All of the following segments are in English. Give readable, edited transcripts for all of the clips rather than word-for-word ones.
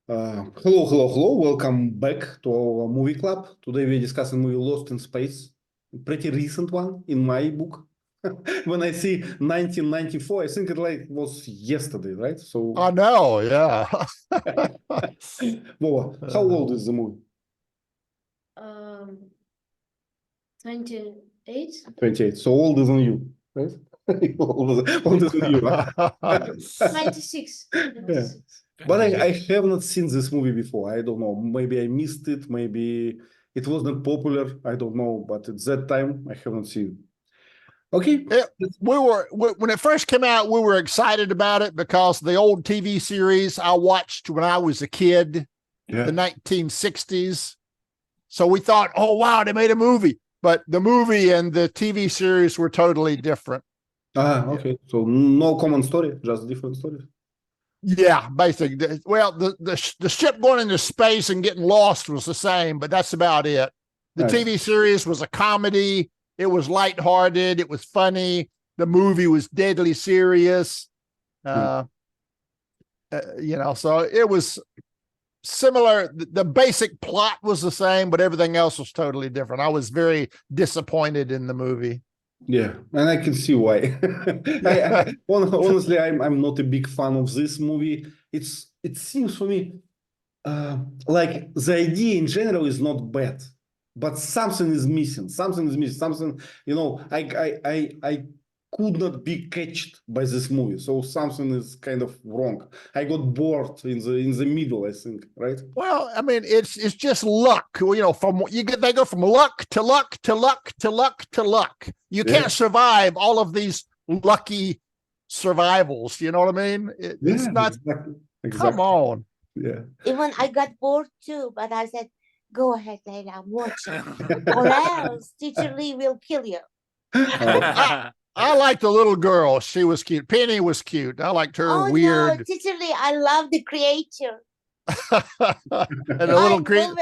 Hello. Welcome back to our movie club. Today we're discussing movie Lost in Space. Pretty recent one in my book. When I see 1994, I think it was yesterday, right? So I know, yeah. Vova, how old is the movie? 28. 28. So older than you, right? older than you. 96. Yeah. But I have not seen this movie before. I don't know. Maybe I missed it. Maybe it was not popular. I don't know. But at that time, I haven't seen it. Okay. When it first came out, we were excited about it because the old TV series I watched when I was a kid, the 1960s. So we thought, oh, wow, they made a movie. But the movie and the TV series were totally different. Okay. So no common story, just different stories. Yeah, basically. Well, the ship going into space and getting lost was the same, but that's about it. The TV series was a comedy. It was lighthearted. It was funny. The movie was deadly serious. So it was similar. The basic plot was the same, but everything else was totally different. I was very disappointed in the movie. Yeah, and I can see why. Honestly, I'm not a big fan of this movie. It seems for me like the idea in general is not bad, but something is missing. Something, I could not be catched by this movie. So something is kind of wrong. I got bored in the middle, I think, right? Well, I mean, it's just luck. They go from luck to luck to luck to luck to luck. You can't survive all of these lucky survivals. You know what I mean? It's not. Exactly. Come on. Yeah. Even I got bored too, but I said, "Go ahead, Layla, watch it, or else Teacher Lee will kill you." I liked the little girl. She was cute. Penny was cute. I liked her weird. No, Teacher Lee, I love the creature. And the little creature.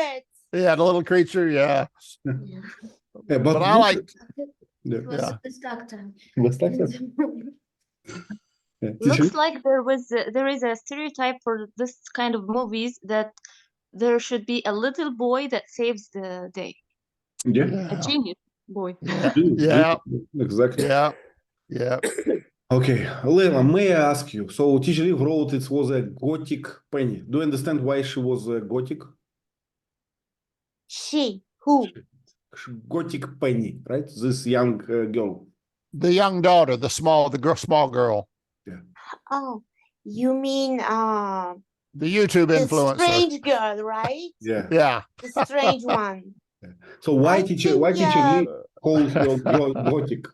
Yeah, the little creature. Yeah. But I liked. It was a spectacle. Looks like there is a stereotype for this kind of movies that there should be a little boy that saves the day. Yeah. A genius boy. Yeah. Exactly. Yeah. Okay, Layla, may I ask you? So Teacher Lee wrote it was a Gothic Penny. Do you understand why she was a Gothic? She who? Gothic Penny, right? This young girl. The young daughter, the small girl. Yeah. Oh, you mean the YouTube influencer. The strange girl, right? Yeah. Yeah. The strange one. Yeah. So why Teacher Lee calls her Gothic?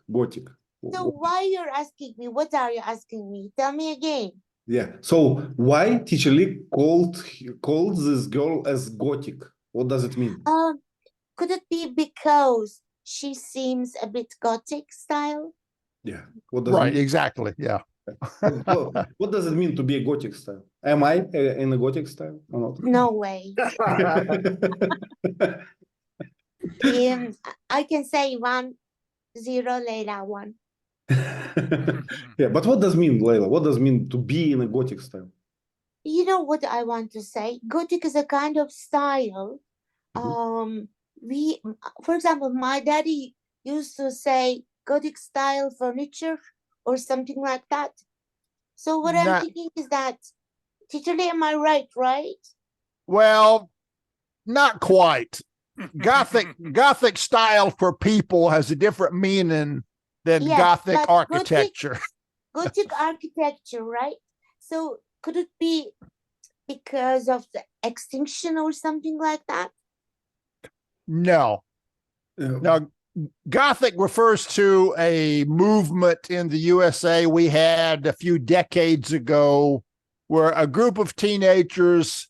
So why you're asking me? What are you asking me? Tell me again. Yeah. So why Teacher Lee called this girl as Gothic? What does it mean? Could it be because she seems a bit Gothic style? Yeah. What does it mean? Exactly. Yeah. What does it mean to be a Gothic style? Am I in a Gothic style or not? No way. I can say 1-0, Layla 1. Yeah, but what does it mean, Layla? What does it mean to be in a Gothic style? You know what I want to say? Gothic is a kind of style. For example, my daddy used to say Gothic style furniture or something like that. So what I'm thinking is that, Teacher Lee, am I right? Well, not quite. Gothic style for people has a different meaning than Gothic architecture. Gothic architecture, right? So could it be because of the extinction or something like that? No. Now, Gothic refers to a movement in the USA we had a few decades ago where a group of teenagers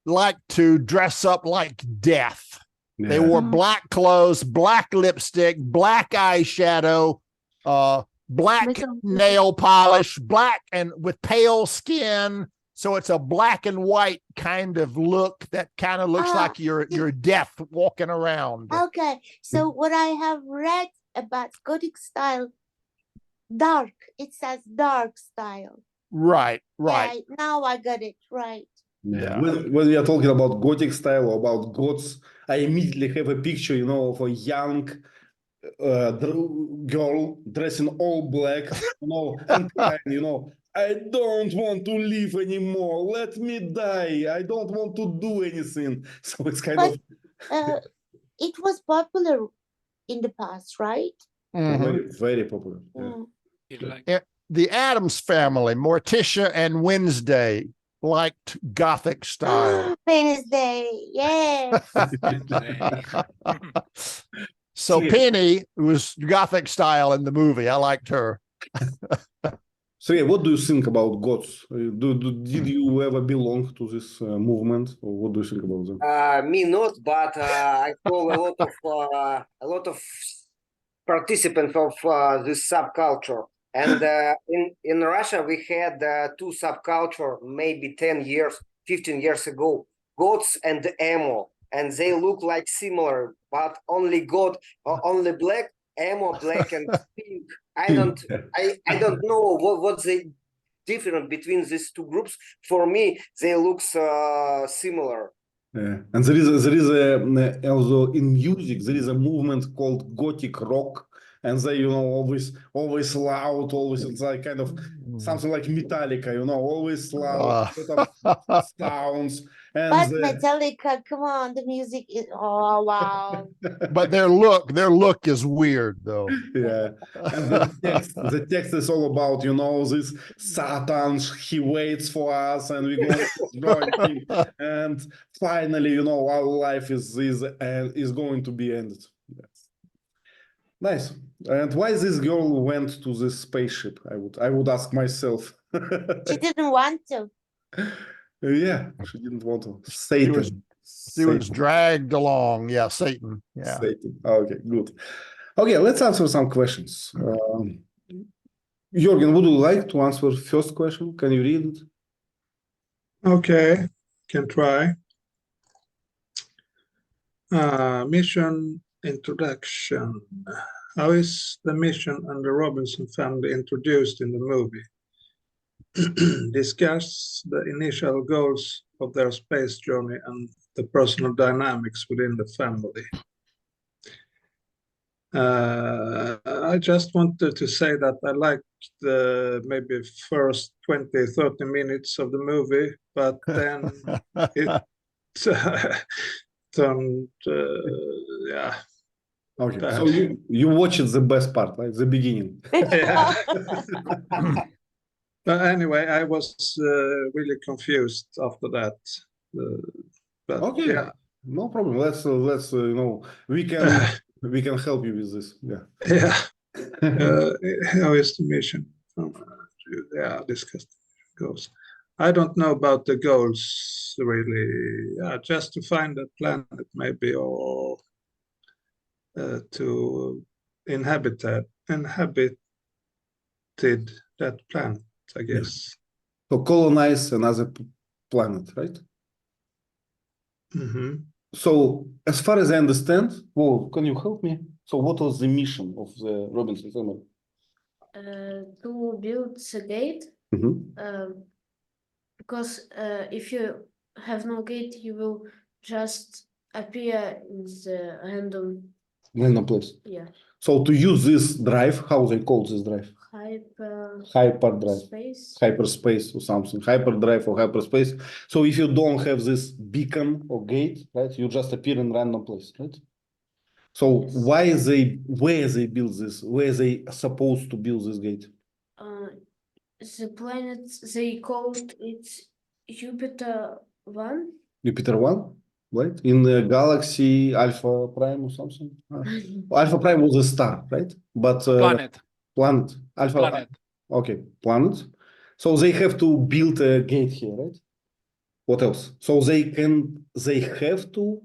liked to dress up like death. Yeah. They wore black clothes, black lipstick, black eyeshadow, black nail polish, black and with pale skin. So it's a black and white kind of look that kind of looks like you're death walking around. Okay, so what I have read about Gothic style, dark. It says dark style. Right. Yeah, now I got it right. Yeah. When we are talking about Gothic style or about Goths, I immediately have a picture, you know, of a young girl dressed in all black, you know, and crying, you know, I don't want to live anymore. Let me die. I don't want to do anything. So it's kind But of it was popular in the past, right? Mhm. very, very popular. Yeah. The Addams family, Morticia and Wednesday, liked Gothic style. Wednesday, yes. So Yeah. Penny was Gothic style in the movie. I liked her. So yeah, what do you think about Goths? Did you ever belong to this movement, or what do you think about them? Me not, but I saw a lot of participants of this subculture. And in Russia, we had two subculture maybe 10 years, 15 years ago, Goths and Emo, and they look like similar, but only only black, Emo black and pink. I don't know what's the difference between these two groups. For me, they look similar. Yeah. And there is also in music there is a movement called Gothic rock, and they, you know, always loud, always it's like kind of something like Metallica, you know, always loud, sort of sounds. And But Metallica, come on, the music is, oh wow. But their look is weird though. yeah, and the text is all about, you know, this Satan, he waits for us, and we're going to join him, and finally, you know, our life is going to be ended. Yes. Nice. And why this girl went to this spaceship? I would ask myself. She didn't want to. Yeah, she didn't want to. Satan. She was dragged along. Yeah, Satan. Yeah. Satan. Okay, good. Okay, let's answer some questions. Jürgen, would you like to answer first question? Can you read it? Okay, can try. Mission introduction. How is the mission and the Robinson family introduced in the movie? Discuss the initial goals of their space journey and the personal dynamics within the family. I just wanted to say that I liked the maybe first 20-30 minutes of the movie, but then it turned, yeah. Okay, perhaps. so you watched the best part, right? The beginning. Yeah. But anyway, I was really confused after that. But Okay, yeah. no problem. Let's you know, we can help you with this. Yeah. Yeah. How is the mission? Yeah, discuss goals. I don't know about the goals really. Yeah, just to find a planet maybe, or to inhabit that planet, I guess. So colonize another planet, right? Mm-hmm. So as far as I understand, well, can you help me? So what was the mission of the Robinson family? To build a gate, because if you have no gate, you will just appear in the Random place. Yeah. So to use this drive, how they call this drive? Hyperdrive. Space. Hyperspace or something. Hyperdrive or hyperspace. So if you don't have this beacon or gate, right, you just appear in random place, right? So Yes. where they build this? Where they supposed to build this gate? The planet, they called it Jupiter 1. Jupiter 1, right? In the galaxy Alpha Prime or something. Alpha Prime was a star, right? But planet. Alpha. Planet. Okay, planet. So they have to build a gate here, right? What else? So they have to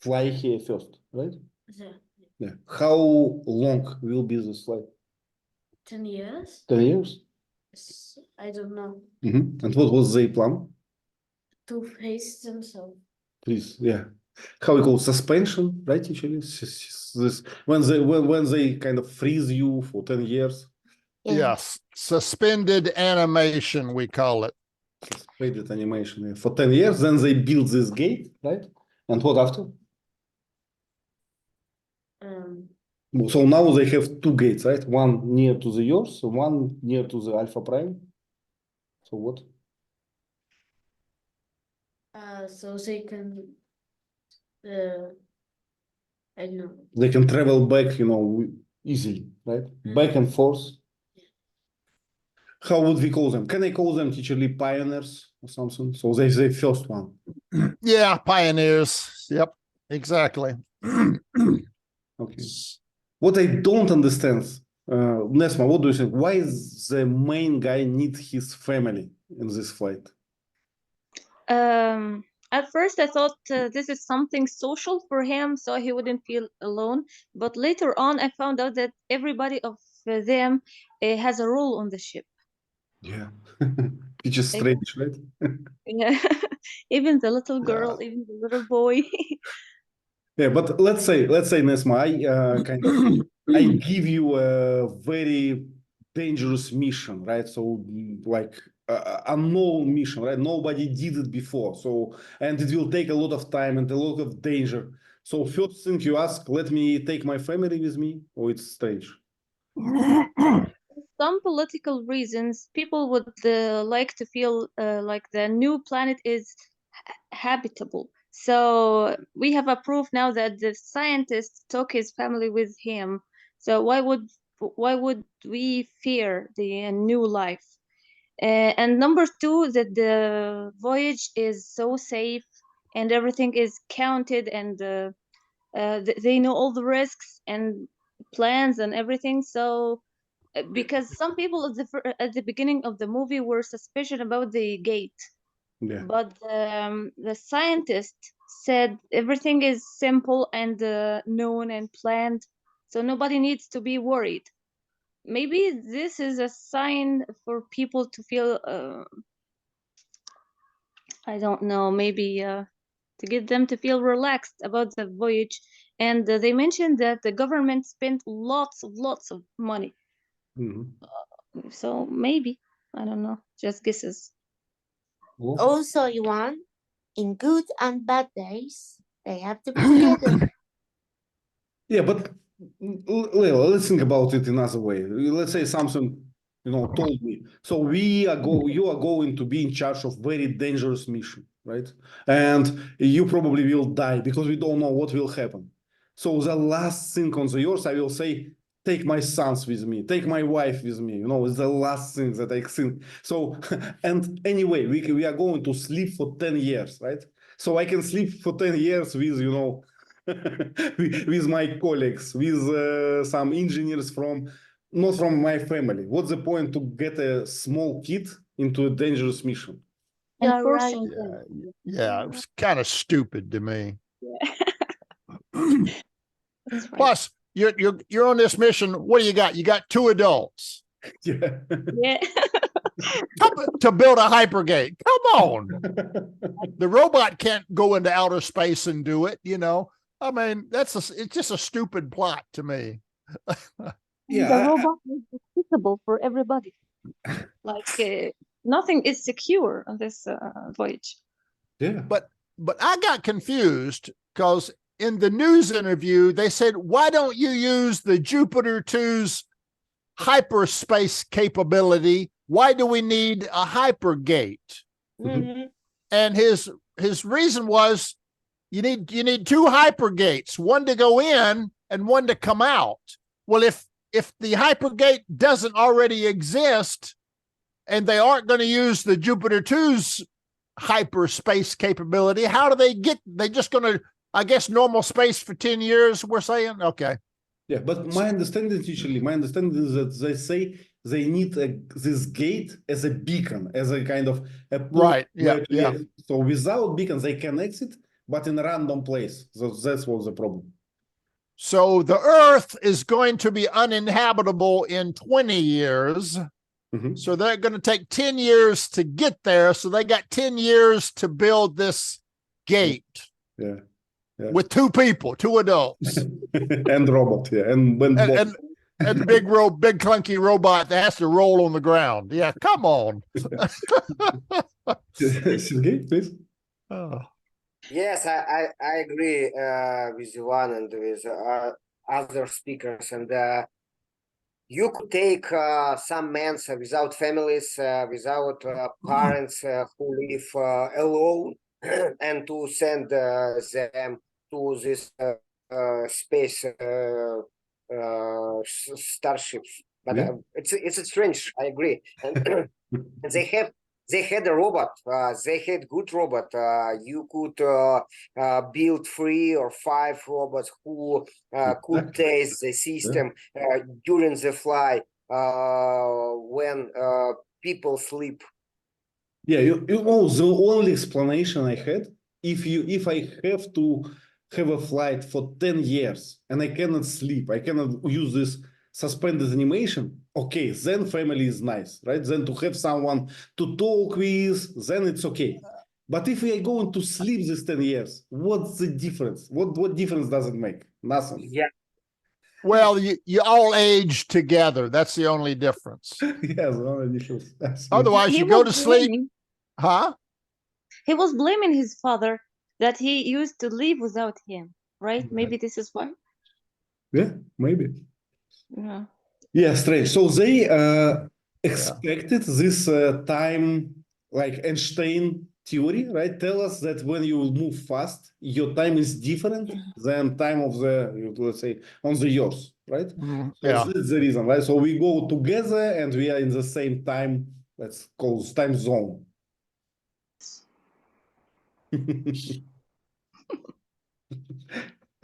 fly here first, right? Yeah. How long will be this flight? 10 years? 10 years? I don't know. And what was their plan? To face themselves. Please, yeah. How we call suspension, right? Actually, this when they kind of freeze you for 10 years. Yes, suspended animation, we call it. Expended animation for 10 years. Then they build this gate, right? And what after? So now they have two gates, right? One near to the Earth, one near to the Alpha Prime. So what? So they can, I don't know. They can travel back, easily, right? Back and forth. How would we call them? Can I call them teacherly pioneers or something? So they say first one. Yeah, pioneers. Yep, exactly. Okay. What I don't understand, Nesma, what do you think? Why is the main guy need his family in this flight? At first I thought this is something social for him, so he wouldn't feel alone. But later on, I found out that everybody of them has a role on the ship. Yeah, which is strange, right? Yeah, even the little girl, even the little boy. Yeah, but let's say Nesma, I give you a very dangerous mission, right? So like unknown mission, right? Nobody did it before, so and it will take a lot of time and a lot of danger. So first thing you ask, let me take my family with me, or it's strange? Some political reasons, people would like to feel like the new planet is habitable. So we have a proof now that the scientist took his family with him. So why would we fear the new life? And number two, that the voyage is so safe and everything is counted, and they know all the risks and plans and everything. So because some people at the beginning of the movie were suspicious about the gate. Yeah. But the scientist said everything is simple and known and planned, so nobody needs to be worried. Maybe this is a sign for people to feel, I don't know, maybe to get them to feel relaxed about the voyage. And they mentioned that the government spent lots of money. So maybe, I don't know, just guesses. Also, Iwan, in good and bad days, they have to be together. Yeah, but let's think about it another way. Let's say something, told me. So you are going to be in charge of very dangerous mission, right? And you probably will die because we don't know what will happen. So the last thing on the earth, I will say, take my sons with me, take my wife with me. It's the last thing that I think. So, and anyway, we are going to sleep for 10 years, right? So I can sleep for 10 years with, with my colleagues, with some engineers not from my family. What's the point to get a small kid into a dangerous mission? You're right. Yeah, it was kind of stupid to me. Yeah. Plus, you're on this mission. What do you got? You got two adults. Yeah. Yeah. To build a hypergate. Come on. The robot can't go into outer space and do it, I mean, it's just a stupid plot to me. Yeah. The robot is accessible for everybody. Like nothing is secure on this voyage. Yeah. But I got confused because in the news interview, they said, why don't you use the Jupiter 2's hyperspace capability? Why do we need a hypergate? And his reason was you need two hypergates, one to go in and one to come out. Well, if the hypergate doesn't already exist and they aren't going to use the Jupiter 2's hyperspace capability, how do they just going to, I guess, normal space for 10 years, we're saying? Okay. Yeah, but my understanding is that they say they need this gate as a beacon, as a kind of a right. Yeah. So without beacon, they can exit, but in a random place. So that's what the problem. So the Earth is going to be uninhabitable in 20 years. So they're going to take 10 years to get there. So they got 10 years to build this gate. Yeah. With two people, two adults. And robot, yeah. And big clunky robot that has to roll on the ground. Yeah, come on. Sergey, please. Oh. Yes, I agree with Ivan and with other speakers. And you could take some men without families, without parents who live alone, and to send them to this space starships. But Yeah. it's strange. I agree. And they had a robot. They had good robot. You could build 3 or 5 robots who could test the system during the flight when people sleep. Yeah, you know, the only explanation I had, if I have to have a flight for 10 years and I cannot sleep, I cannot use this suspended animation, okay, then family is nice, right? Then to have someone to talk with, then it's okay. But if we are going to sleep this 10 years, what's the difference? What difference does it make? Nothing. Yeah. Well, you all age together. That's the only difference. Yes, only difference. Otherwise, He you go to was sleep. blaming- Huh? He was blaming his father that he used to live without him, right? Yeah. Maybe this is why. Yeah, maybe. Yeah. Yeah, strange. So they expected this time, like Einstein theory, right? Tell us that when you move fast, your time is different than time of the, let's say, on the Earth, right? So Yeah. that's the reason, right? So we go together and we are in the same time, let's call it time zone.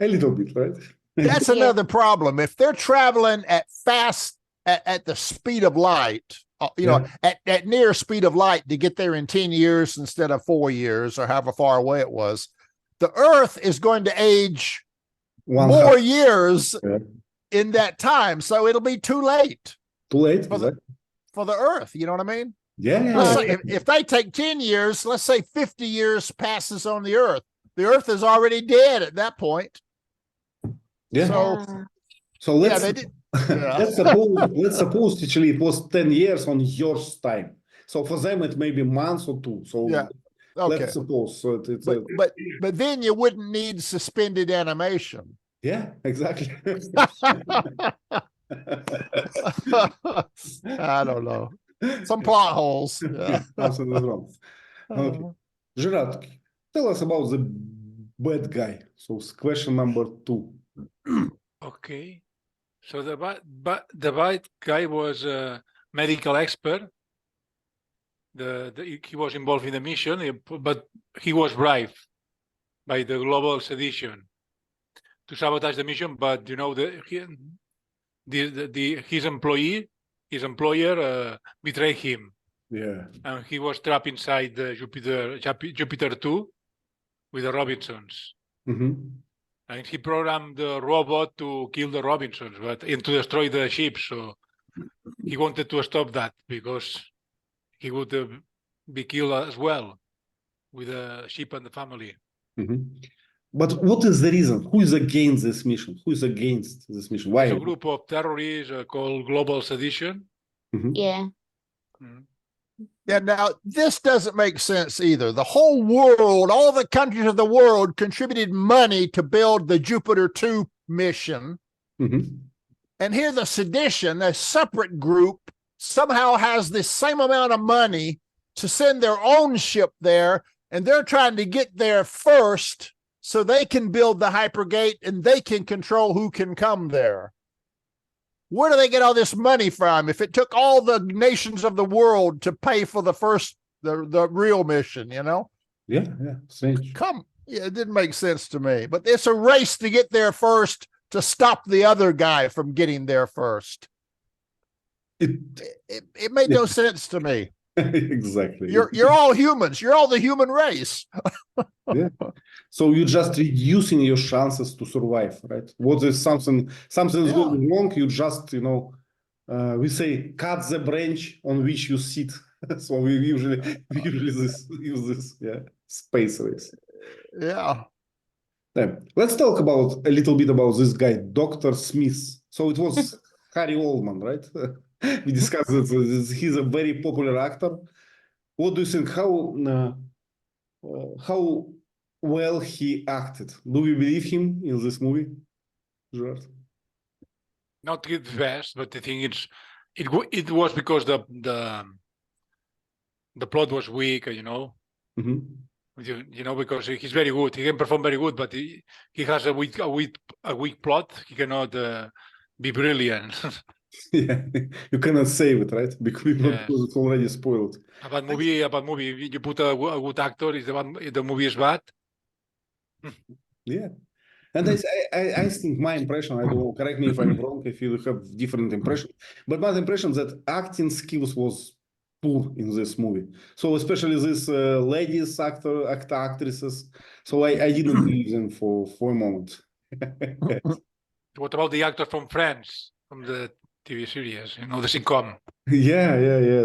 A little bit, right? That's Yeah. another problem. If they're traveling at the speed of light, you know, at near speed of light to get there in 10 years instead of 4 years or however far away it was, the Earth is going to age more years in that time. So it'll be too late. Too late for the Earth. You know what I mean? Yeah. Let's say if they take 10 years, let's say 50 years passes on the Earth is already dead at that point. Yeah. So let's they did. let's suppose actually it was 10 years on your time. So for them it may be months or 2. So let's suppose. So but then you wouldn't need suspended animation. Yeah, exactly. I don't know. Some plot holes. Yeah. Absolutely wrong. Okay. Gerard, tell us about the bad guy. So question number 2. Okay. So the bad guy was a medical expert. He was involved in the mission, but he was bribed by the global sedition to sabotage the mission. But you know, his employer betrayed him. Yeah. And he was trapped inside the Jupiter 2 with the Robinsons. Mm-hmm. And he programmed the robot to kill the Robinsons, and to destroy the ship. So he wanted to stop that because he would be killed as well with the ship and the family. Mm-hmm. But what is the reason? Who is against this mission? Who is against this mission? Why? It's a group of terrorists called Global Sedition. Mm-hmm. Yeah. Mm-hmm. Yeah, now this doesn't make sense either. The whole world, all the countries of the world contributed money to build the Jupiter 2 mission. Mm-hmm. And here the sedition, a separate group, somehow has the same amount of money to send their own ship there, and they're trying to get there first so they can build the hypergate and they can control who can come there. Where do they get all this money from if it took all the nations of the world to pay for the real mission, you know? Yeah, strange. It didn't make sense to me. But it's a race to get there first to stop the other guy from getting there first. It made no sense to me. Exactly. You're all humans. You're all the human race. Yeah. So you're just reducing your chances to survive, right? What is something's going wrong? You just, we say cut the branch on which you sit. So we usually use this, space race. Yeah. Let's talk a little bit about this guy, Dr. Smith. So it was Harry Oldman, right? We discussed that he's a very popular actor. What do you think? How well he acted? Do we believe him in this movie, Gerard? Not the best, but the thing is, it was because the plot was weak, you know. Mm-hmm. You know, because he's very good. He can perform very good, but he has a weak plot. He cannot be brilliant. Yeah, you cannot save it, right? Because Yes. it's already spoiled. A bad movie. You put a good actor. If the movie is bad. Yeah. And I think my impression, I don't know, correct me if I'm wrong, if you have different impression, but my impression that acting skills was poor in this movie. So especially these ladies actresses. So I didn't believe them for a moment. What about the actor from Friends, from the TV series? You know, the sitcom. Yeah.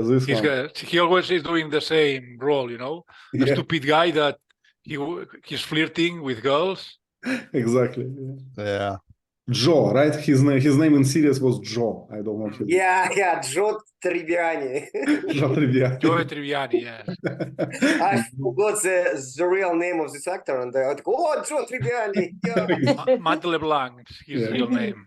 This one. He always is doing the same role. You know, the Yeah. stupid guy that he's flirting with girls. Exactly. Yeah. Joe, right? His name in series was Joe. I don't know his Yeah, Joe Tribbiani. Joe Tribbiani. Joe Tribbiani, yes. I forgot the real name of this actor, and I go, oh, Joe Tribbiani. Yeah. Matt LeBlanc, his Yeah. real name.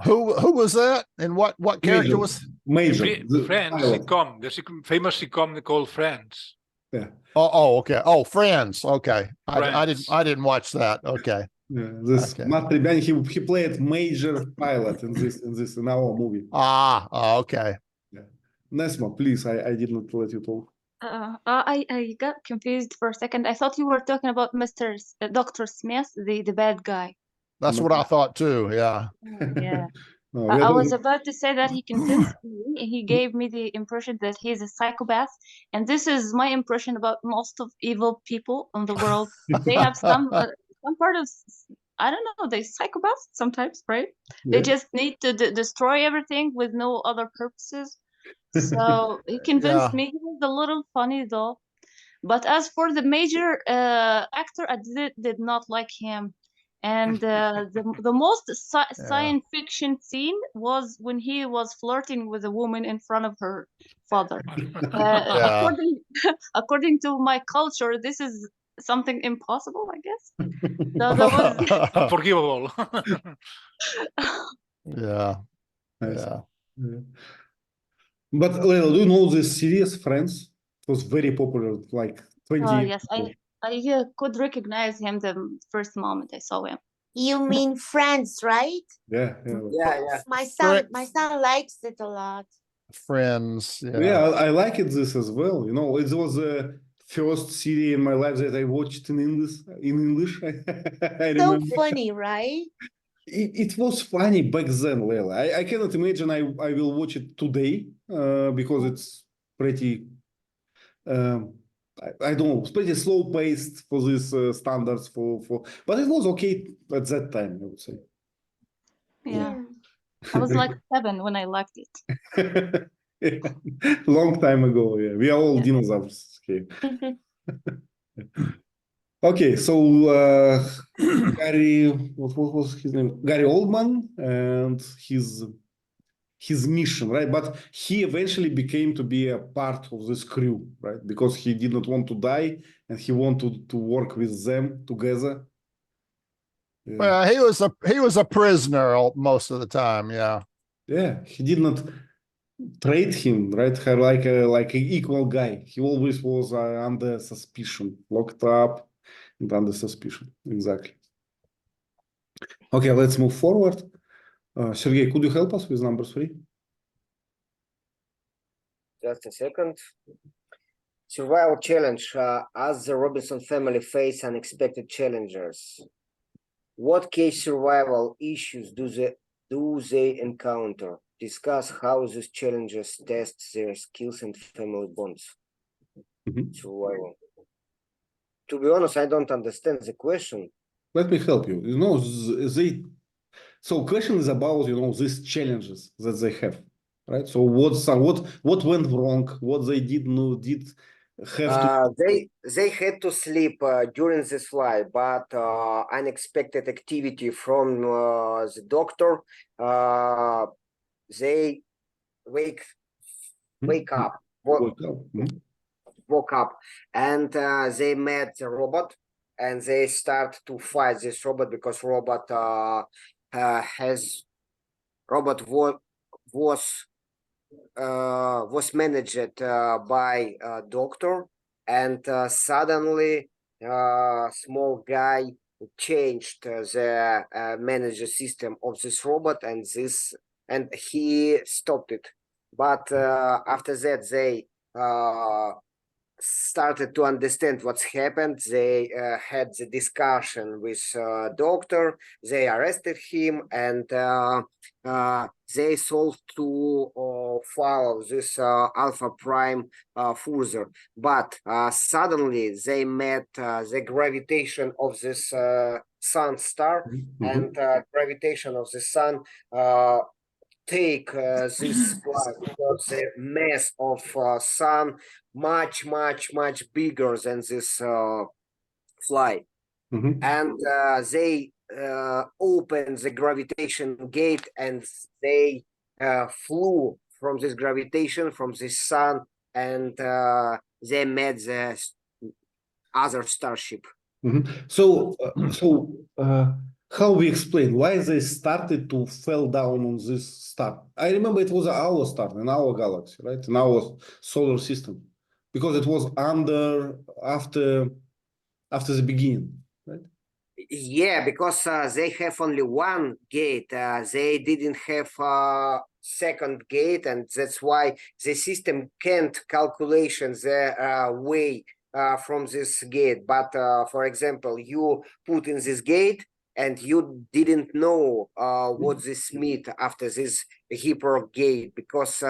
Who was that? And what character was? Major. Friends sitcom, the famous sitcom called Friends. Yeah. Oh, okay. Oh, Friends. Okay. Friends. I didn't watch that. Okay. Yeah, this Okay. Matt Tribbiani, he played major pilot in our movie. Okay. Yeah. Nesma, please, I did not let you talk. I got confused for a second. I thought you were talking about Dr. Smith, the bad guy. That's what I thought too. Yeah. Yeah. No, I was about to say that he convinced me. He gave me the impression that he's a psychopath, and this is my impression about most of evil people in the world. They have some part of, I don't know, they psychopaths sometimes, right? They just need to destroy everything with no other purposes. So he convinced me. He was a little funny though. But as for the major actor, I did not like him. And the most science fiction scene was when he was flirting with a woman in front of her father. According to my culture, this is something impossible, I guess. So that was Unforgivable. Yeah. But Leila, do you know this series, Friends? It was very popular, like 20 years yes, ago. I could recognize him the first moment I saw him. You mean Friends, right? Yeah. My son likes it a lot. Friends. Yeah, I like it this as well. You know, it was the first series in my life that I watched in English. I So remember. funny, right? It was funny back then, Leila. I cannot imagine I will watch it today because it's pretty, I don't know, it's pretty slow paced for these standards but it was okay at that time, I would say. Yeah. I was like 7 when I liked it. Long time ago, yeah. We are all dinosaurs. Okay. Okay, so Gary, what was his name? Gary Oldman and his mission, right? But he eventually became to be a part of this crew, right? Because he did not want to die and he wanted to work with them together. Yeah. Well, he was a prisoner most of the time. Yeah. Yeah, he did not treat him, right? Her like an equal guy. He always was under suspicion, locked up and under suspicion. Exactly. Okay, let's move forward. Sergey, could you help us with number 3? Just a second. Survival challenge. As the Robinson family face unexpected challenges, what case survival issues do they encounter? Discuss how these challenges test their skills and family bonds. Survival. To be honest, I don't understand the question. Let me help you. You know, so question is about, you know, these challenges that they have, right? So what went wrong? What they did have to. They had to sleep during this flight, but unexpected activity from the doctor. They wake up woke up, and they met the robot, and they start to fight this robot because robot was managed by a doctor, and suddenly small guy changed the manager system of this robot, and he stopped it. But after that, they started to understand what's happened. They had the discussion with doctor. They arrested him, and they solved to follow this Alpha Prime further. But suddenly they met the gravitation of this sun star, and gravitation of the sun take this flight because the mass of sun much bigger than this flight, and they opened the gravitation gate, and they flew from this gravitation from this sun, and they met the other starship. So how we explain why they started to fall down on this star? I remember it was our star in our galaxy, right? In our solar system, because it was after the beginning, right? Yeah, because they have only one gate. They didn't have a second gate, and that's why the system can't calculate the way from this gate. But for example, you put in this gate, and you didn't know what this means after this hypergate, because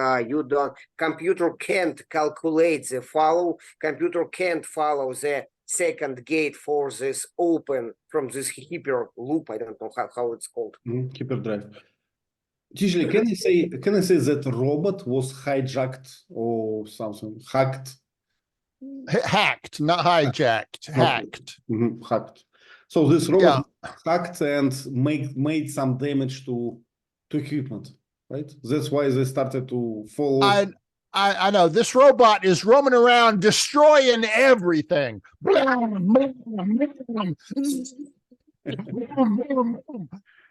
computer can't calculate the follow. Computer can't follow the second gate for this open from this hyper loop. I don't know how it's called. Hyperdrive. Usually, can I say that robot was hijacked or something? Hacked, not hijacked, hacked. Hacked. So this robot hacked and made some damage to equipment, right? That's why they started to follow. I know this robot is roaming around destroying everything.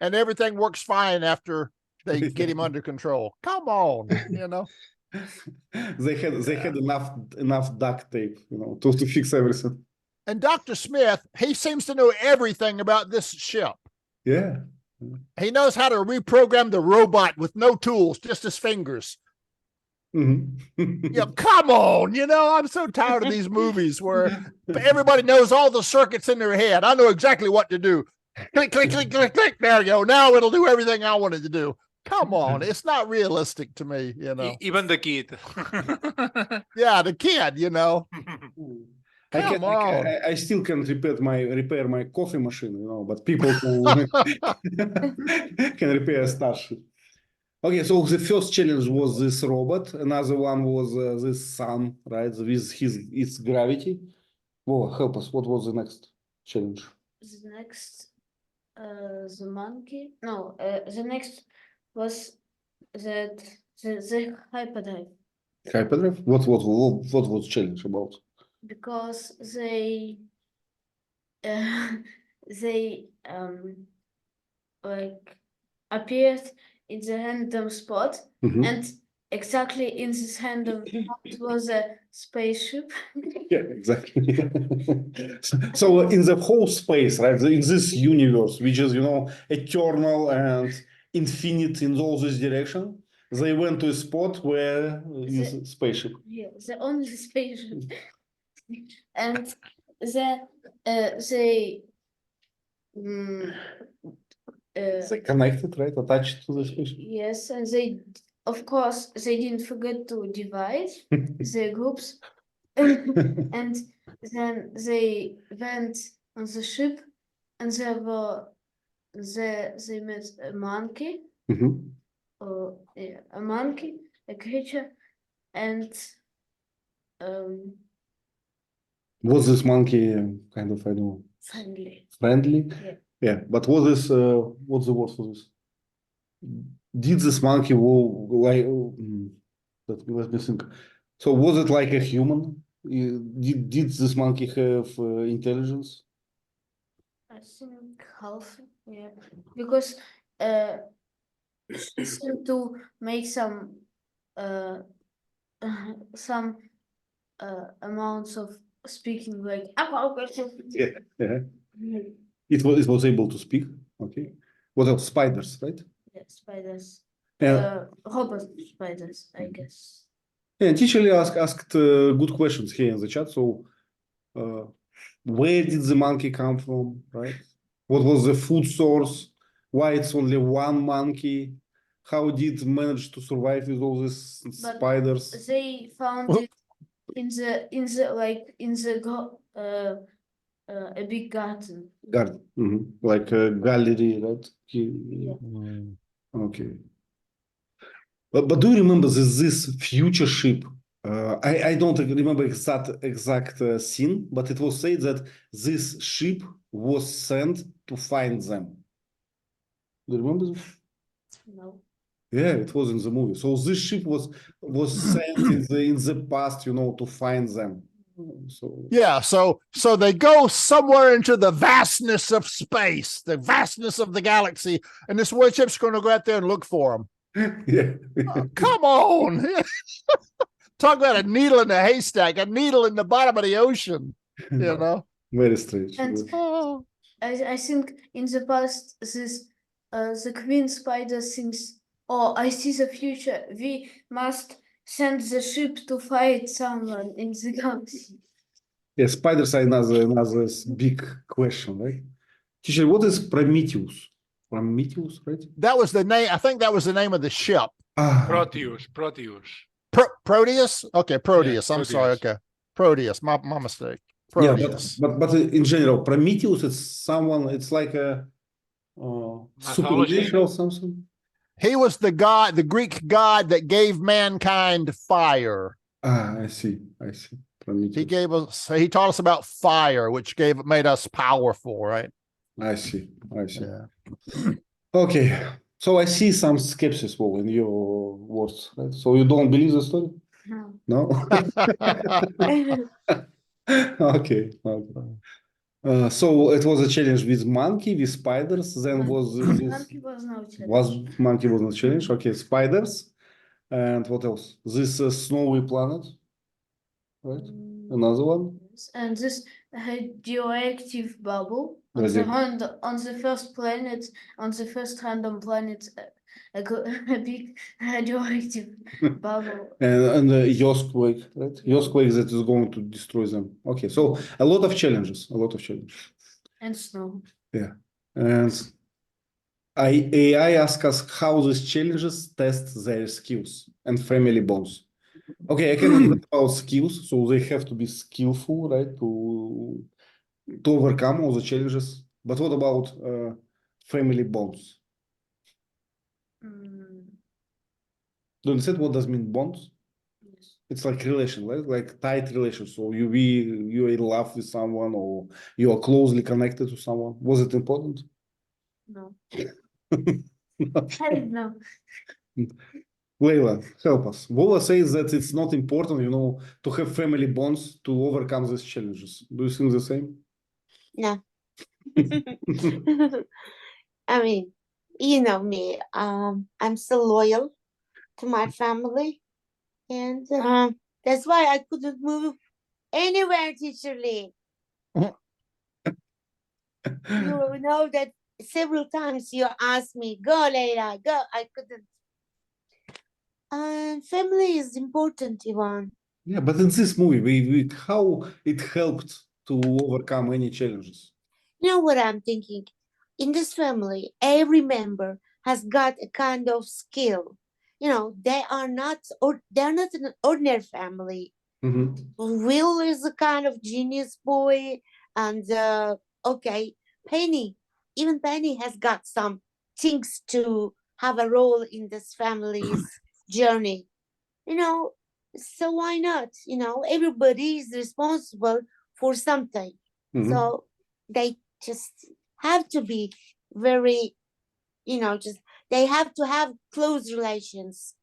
And everything works fine after they get him under control. Come on, you know. They had enough duct tape, you know, to fix everything. And Dr. Smith, he seems to know everything about this ship. Yeah. He knows how to reprogram the robot with no tools, just his fingers. Yeah, come on, you know, I'm so tired of these movies where everybody knows all the circuits in their head. I know exactly what to do. Click, click, click, click, click. There you go. Now it'll do everything I wanted to do. Come on, it's not realistic to me, you know. Even the kid. Yeah, the kid, you know. I still can repair my coffee machine, you know, but people who can repair a starship. Okay, so the first challenge was this robot. Another one was this sun, right, with its gravity. Well, help us. What was the next challenge? The next, the monkey. No, the next was the hyperdrive. Hyperdrive? What was challenge about? Because they like appeared in the random spot, and exactly in this random spot was a spaceship. Yeah, exactly. So in the whole space, right, in this universe, which is, you know, eternal and infinite in all this direction, they went to a spot where is a spaceship. Yeah, the only spaceship. And they connected, right? Attached to the spaceship. yes, and they, of course, they didn't forget to divide the groups, and then they went on the ship, and they met a monkey, a monkey, a creature, and was this monkey kind of, I don't know, friendly? Yeah, but what's the word for this? Did this monkey let me think, So was it like a human? Did this monkey have intelligence? I think half, yeah, because it seemed to make some some amounts of speaking, like Yeah. It was able to speak. Okay. What else? Spiders, right? yeah, spiders, Yeah. robot spiders, I guess. Yeah, and teacher Lee asked good questions here in the chat. So, where did the monkey come from, right? What was the food source? Why it's only one monkey? How did it manage to survive with all these But spiders? they found it in the a big garden. Garden, like a gallery, right? Yeah. Okay. But do you remember this future ship? I don't remember exact scene, but it was said that this ship was sent to find them. Do you remember this? No. Yeah, it was in the movie. So this ship was sent in the past, to find them. So Yeah, so they go somewhere into the vastness of space, the vastness of the galaxy, and this one ship's going to go out there and look for them. yeah. Oh, come on. Talk about a needle in a haystack, a needle in the bottom of the ocean, Very strange. And Oh. I think in the past, the queen spider thinks, oh, I see the future. We must send the ship to fight someone in the galaxy. Yeah, spiders are another big question, right? Teacher, what is Prometheus? Prometheus, right? That was the name. I think that was the name of the ship. Proteus. Proteus? Okay, Proteus. Yeah, I'm sorry. Okay. Proteus. My mistake. Proteus. Yeah, but in general, Prometheus, it's like a supernatural something. He was the god, the Greek god that gave mankind fire. I see. Prometheus. He taught us about fire, which made us powerful, right? I see. Yeah. Okay. So I see some skepticism in your words, right? So you don't believe the story? No. Okay. So it was a challenge with monkey, with spiders. Then Monkey was no challenge. Monkey was not challenge. Okay, spiders, and what else? This snowy planet, right? Another one. And this radioactive bubble on the first planet, on the first random planet, a big radioactive bubble. And the earthquake, right? Earthquake that is going to destroy them. Okay, so a lot of challenges. And snow. Yeah, and AI asks us how these challenges test their skills and family bonds. Okay, I can understand about skills, so they have to be skillful, right, to overcome all the challenges. But what about family bonds? Do you understand what does mean bonds? Yes. It's like relation, right? Like tight relation. So you're in love with someone, or you are closely connected to someone. Was it important? No. I don't know. Leila, help us. Vola says that it's not important, to have family bonds to overcome these challenges. Do you think the same? No. I mean, you know me. I'm so loyal to my family, and that's why I couldn't move anywhere, Teacher Lee. You know that several times you asked me, go, Leila, go. I couldn't. Family is important, Ivan. Yeah, but in this movie, how it helped to overcome any challenges? You know what I'm thinking? In this family, every member has got a kind of skill. They're not an ordinary family. Will is a kind of genius boy, and Penny, even Penny has got some things to have a role in this family's journey. So why not? Everybody is responsible for something. So they just have to be very, they have to have close relations.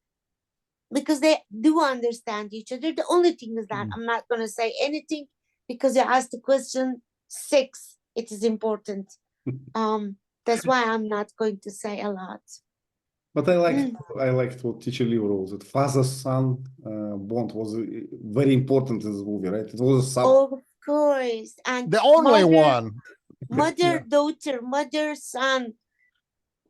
because they do understand each other. The only thing is that I'm not going to say anything because you asked the question 6. It is important. That's why I'm not going to say a lot. But I liked what teacher Lee wrote, that father-son bond was very important in this movie, right? It was a Of course. And The only one. mother-daughter, mother-son.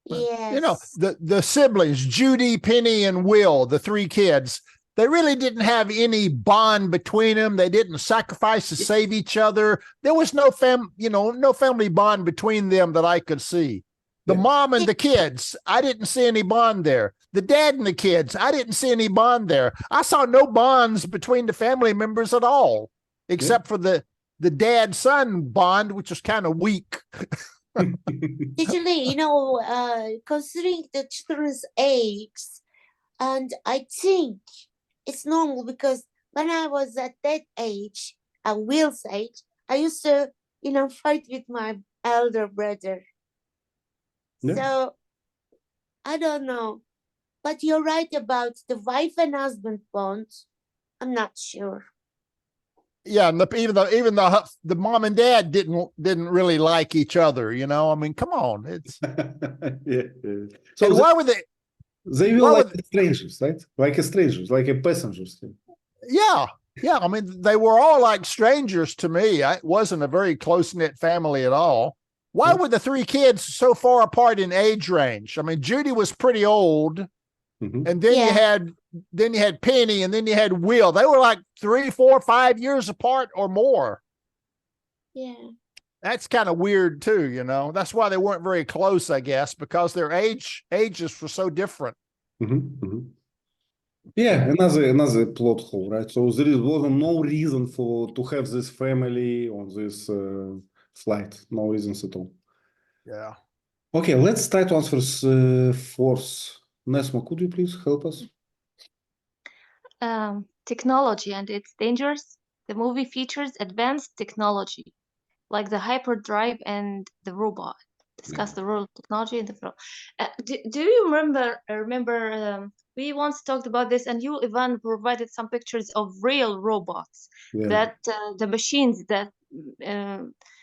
Yes. You know, the siblings, Judy, Penny, and Will, the 3 kids, they really didn't have any bond between them. They didn't sacrifice to save each other. There was no family bond between them that I could see. The mom and the kids, I didn't see any bond there. The dad and the kids, I didn't see any bond there. I saw no bonds between the family members at all, except for the dad-son bond, which was kind of weak. Actually, considering the children's age, and I think it's normal because when I was at that age, at Will's age, I used to, fight with my elder brother. Yeah. So I don't know, but you're right about the wife and husband bond. I'm not sure. Yeah, and even though the mom and dad didn't really like each other, I mean, come on, it's yeah. So and why were they? They were like strangers, right? Like strangers, like passengers. Yeah. I mean, they were all like strangers to me. It wasn't a very close-knit family at all. Why were the 3 kids so far apart in age range? I mean, Judy was pretty old, and then you had Penny, and then you had Will. They were like 3, 4, 5 years apart or more. Yeah. That's kind of weird too, That's why they weren't very close, I guess, because their ages were so different. Yeah, another plot hole, right? So there was no reason to have this family on this flight. No reasons at all. Yeah. Okay, let's try to answer fourth. Nesma, could you please help us? Technology and its dangers. The movie features advanced technology, like the hyperdrive and the robot. Discuss the role of technology in the film. Do you remember we once talked about this, and you, Ivan, provided some pictures of real robots that the machines that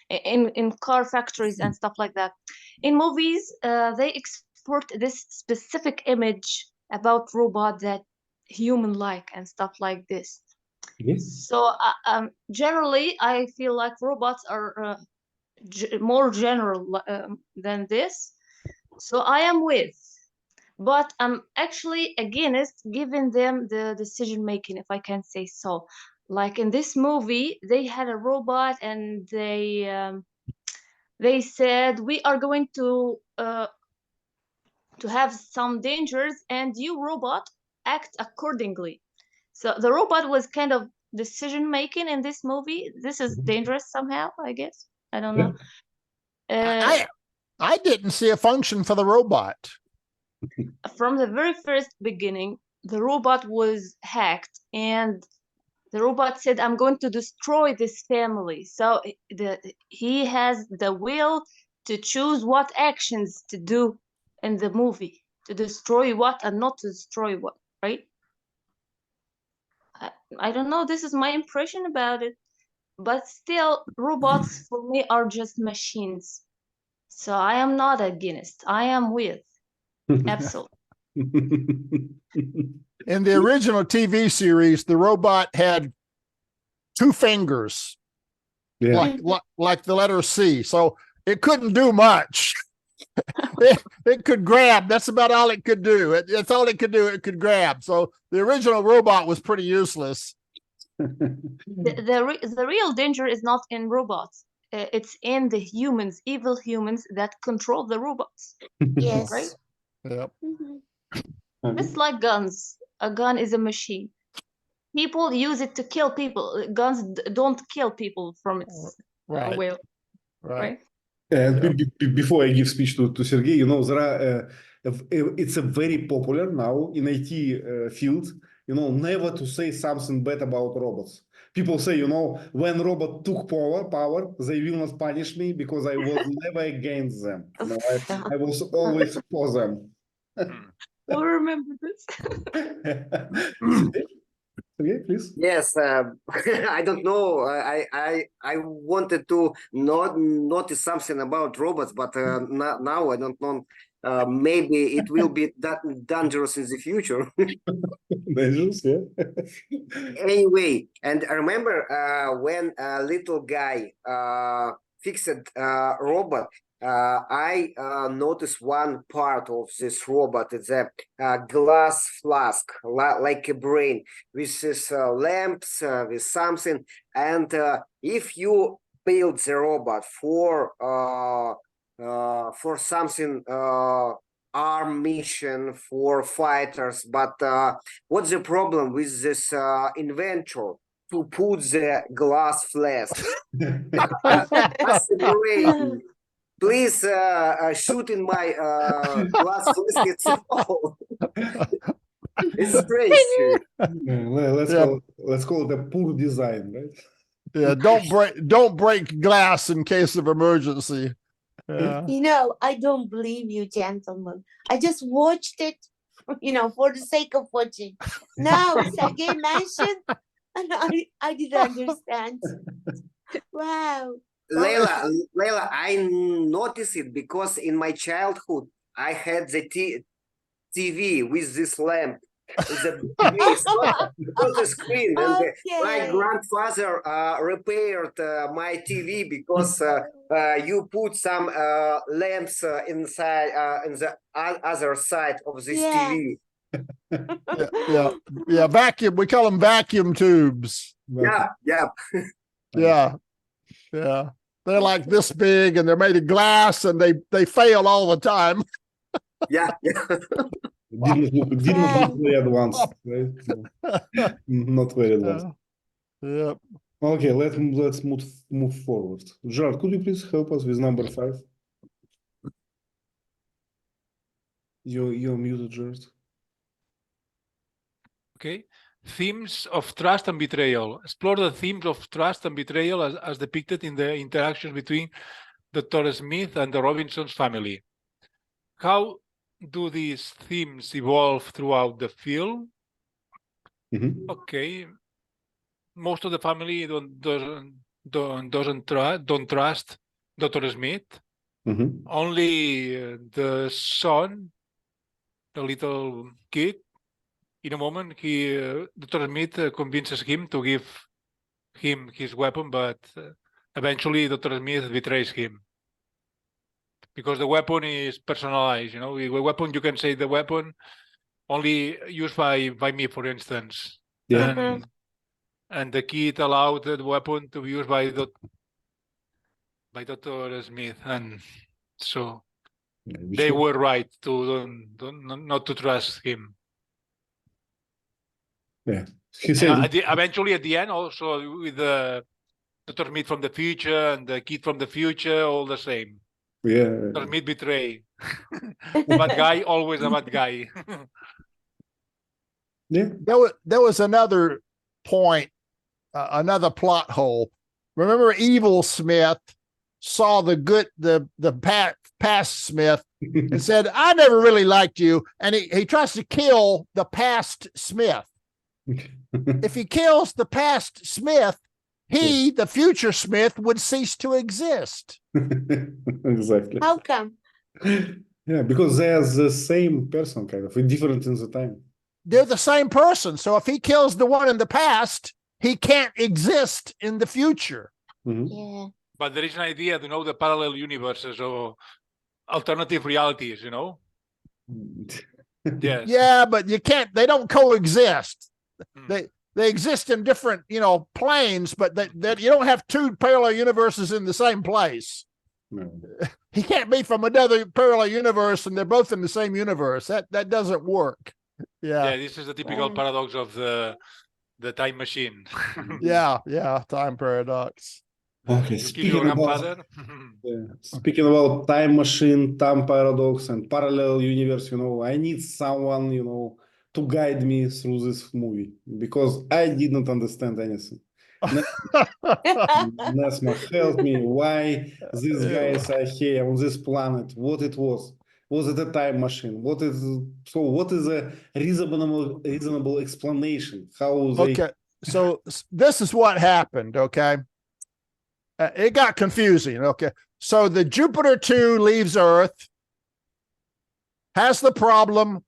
in car factories and stuff like that. In movies, they export this specific image about robot that human-like and stuff like this. So generally, I feel like robots are more general than this. So I am with, but I'm actually against giving them the decision making, if I can say so. Like in this movie, they had a robot, and they said, we are going to have some dangers, and you, robot, act accordingly. So the robot was kind of decision making in this movie. This is dangerous somehow, I guess. I don't know. I didn't see a function for the robot. From the very first beginning, the robot was hacked, and the robot said, I'm going to destroy this family. So he has the will to choose what actions to do in the movie, to destroy what and not to destroy what, right? I don't know. This is my impression about it. But still, robots for me are just machines. So I am not against. I am with. Absolutely. In the original TV series, the robot had 2 fingers, like the letter C. So it couldn't do much. It could grab. That's about all it could do. That's all it could do. It could grab. So the original robot was pretty useless. The real danger is not in robots. It's in the humans, evil humans that control the robots. Yes. Right? Yep. It's like guns. A gun is a machine. People use it to kill people. Guns don't kill people from its will. Right. Before I give speech to Sergey, there are it's a very popular now in IT field, never to say something bad about robots. People say, when robot took power, they will not punish me because I was never against them. I was always for them. will remember this. Okay, please. Yes, I don't know. I wanted to not notice something about robots, but now I don't know. Maybe it will be that dangerous in the future. Dangerous, yeah. Anyway, and I remember when a little guy fixed robot, I noticed one part of this robot. It's a glass flask, like a brain, with this lamps, with something. And if you build the robot for something arm mission for fighters, but what's the problem with this inventor to put the glass flask as the brain? Please shoot in my glass flask itself. It's crazy. Yeah, let's call it a poor design, right? Yeah, don't break glass in case of emergency. Yeah. You know, I don't believe you, gentlemen. I just watched it, you know, for the sake of watching. Now Sergey mentioned, and I didn't understand. Wow. Leila, I noticed it because in my childhood I had the TV with this lamp. It's a base, not a screen. And my grandfather repaired my TV because you put some lamps inside in the other side of this TV. Yeah. Vacuum. We call them vacuum tubes. Yeah. Yeah. They're like this big, and they're made of glass, and they fail all the time. Yeah. Didn't look very advanced, right? So, not very advanced. Yep. Okay, let's move forward. Gerard, could you please help us with number 5? You're muted, Gerard. Okay. Themes of trust and betrayal. Explore the themes of trust and betrayal as depicted in the interactions between Dr. Smith and the Robinsons family. How do these themes evolve throughout the film? Okay. Most of the family don't trust Dr. Smith. Only the son, the little kid, in a moment, Dr. Smith convinces him to give him his weapon, but eventually Dr. Smith betrays him. Because the weapon is personalized, you know. The weapon, you can say the weapon only used by me, for instance. Yeah. And the kid allowed the weapon to be used by Dr. Smith. And so they were right to not to trust him. Yeah. He said eventually at the end, also with the Dr. Smith from the future and the kid from the future, all the same. Yeah. Dr. Smith betray. Bad guy, always a bad guy. Yeah. There was another point, another plot hole. Remember, Evil Smith saw the past Smith and said, "I never really liked you," and he tries to kill the past Smith. If he kills the past Smith, the future Smith, would cease to exist. Exactly. How come? Yeah, because they're the same person, kind of, different in the time. They're the same person. So if he kills the one in the past, he can't exist in the future. Yeah. But there is an idea to know the parallel universes or alternative realities, you know? Yes. Yeah, but you can't, they don't coexist. They exist in different, planes, but that you don't have two parallel universes in the same place. No. He can't be from another parallel universe and they're both in the same universe. That doesn't work. Yeah. Yeah, this is the typical paradox of the time machine. Yeah, time paradox. Okay, Speaking about time machine, time paradox, and parallel universe, I need someone, to guide me through this movie because I did not understand anything. Nesma, help me. Why these guys are here on this planet? What it was? Was it a time machine? What is a reasonable explanation? How they Okay, so this is what happened, okay? It got confusing, okay? So the Jupiter 2 leaves Earth, has the problem,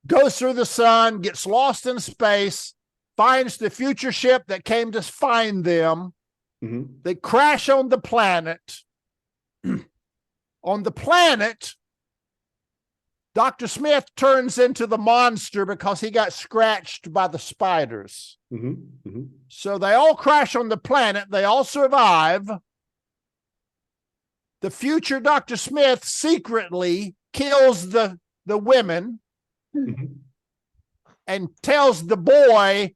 goes through the sun, gets lost in space, finds the future ship that came to find them. They crash on the planet. On the planet, Dr. Smith turns into the monster because he got scratched by the spiders. So they all crash on the planet. They all survive. The future Dr. Smith secretly kills the women and tells the boy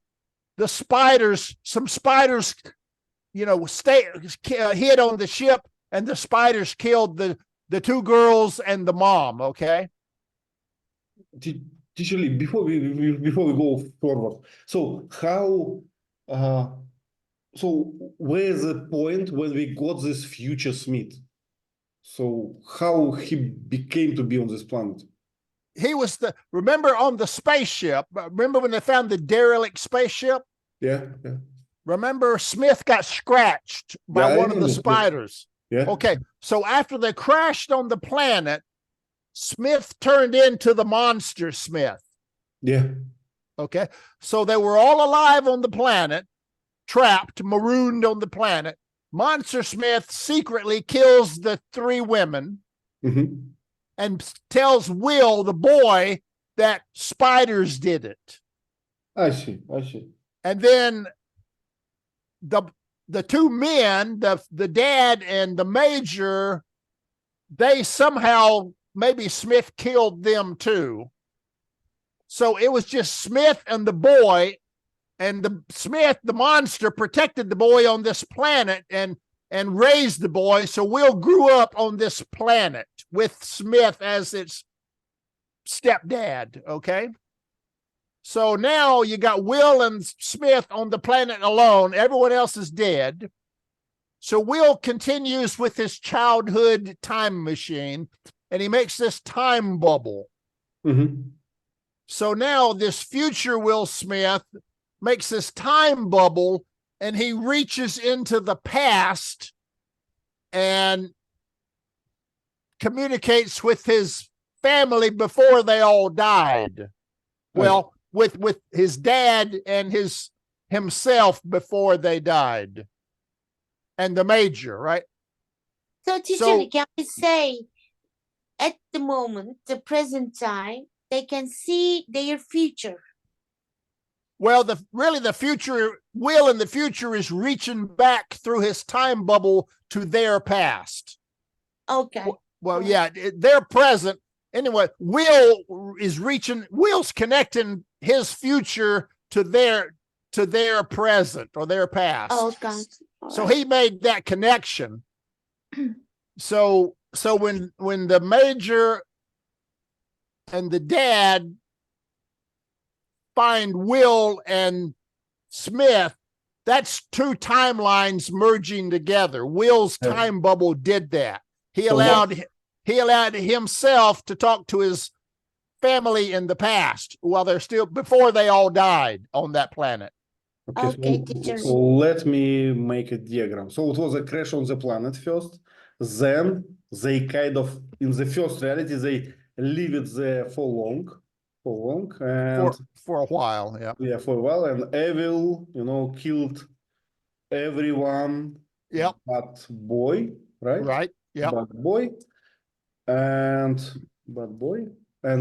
some spiders, hid on the ship, and the spiders killed the two girls and the mom, okay? Teacher Lee, before we go forward, so how where's the point when we got this future Smith? So how he became to be on this planet? He was remember on the spaceship, remember when they found the derelict spaceship? Yeah. Remember Smith got scratched by one of the spiders. Yeah. Okay, so after they crashed on the planet, Smith turned into the monster Smith. Yeah. Okay, so they were all alive on the planet, trapped, marooned on the planet. Monster Smith secretly kills the three women and tells Will, the boy, that spiders did it. I see. And then the two men, the dad and the major, they somehow, maybe Smith killed them too. So it was just Smith and the boy, and the monster, protected the boy on this planet and raised the boy. So Will grew up on this planet with Smith as its stepdad, okay? So now you got Will and Smith on the planet alone. Everyone else is dead. So Will continues with his childhood time machine, and he makes this time bubble. So now this future Will Smith makes this time bubble, and he reaches into the past and communicates with his family before they all died. Well, with his dad and himself before they died, and the major, right? So, teacher, can we say at the moment, the present time, they can see their future? Well, the future, Will in the future is reaching back through his time bubble to their past. Okay. Well, yeah, they're present. Anyway, Will's connecting his future to their present or their past. Okay. So he made that connection. So when the major and the dad find Will and Smith, that's two timelines merging together. Will's time bubble did that. He allowed himself to talk to his family in the past while they're still, before they all died on that planet. Okay, teacher. So let me make a diagram. So it was a crash on the planet first. Then they kind of, in the first reality, they leave it there for long, and for a while, yeah. Yeah, for a while, and evil, killed everyone. Yep. But boy, right? Right. Yeah. But boy, and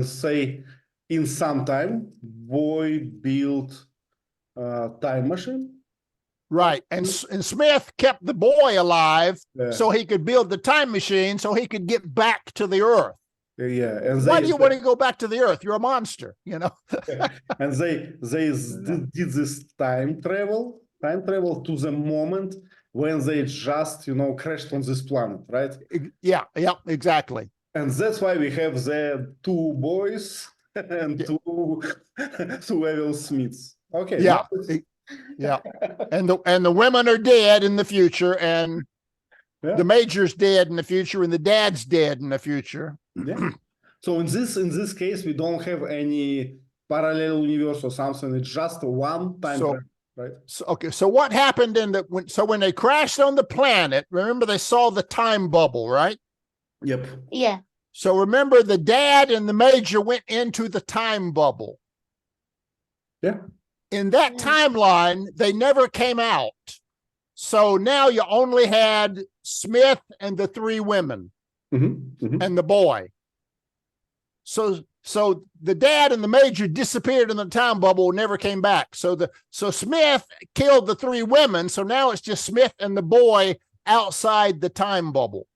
say in some time, boy built a time machine. Right, and Smith kept the boy alive so he could build the time machine so he could get back to the Earth. Yeah, and why do you want to go back to the Earth? You're a monster, And they did this time travel to the moment when they just crashed on this planet, right? Yeah, exactly. And that's why we have the two boys and two evil Smiths. Okay. Yeah. Yeah, and the women are dead in the future, and the major's dead in the future, and the dad's dead in the future. Yeah. So in this case, we don't have any parallel universe or something. It's just one time So- travel, right? So, okay, so what happened when they crashed on the planet, remember they saw the time bubble, right? Yep. Yeah. So remember the dad and the major went into the time bubble. Yeah. In that Yeah. timeline, they never came out. So now you only had Smith and the three women and the boy. So the dad and the major disappeared in the time bubble, never came back. So Smith killed the three women. So now it's just Smith and the boy outside the time bubble.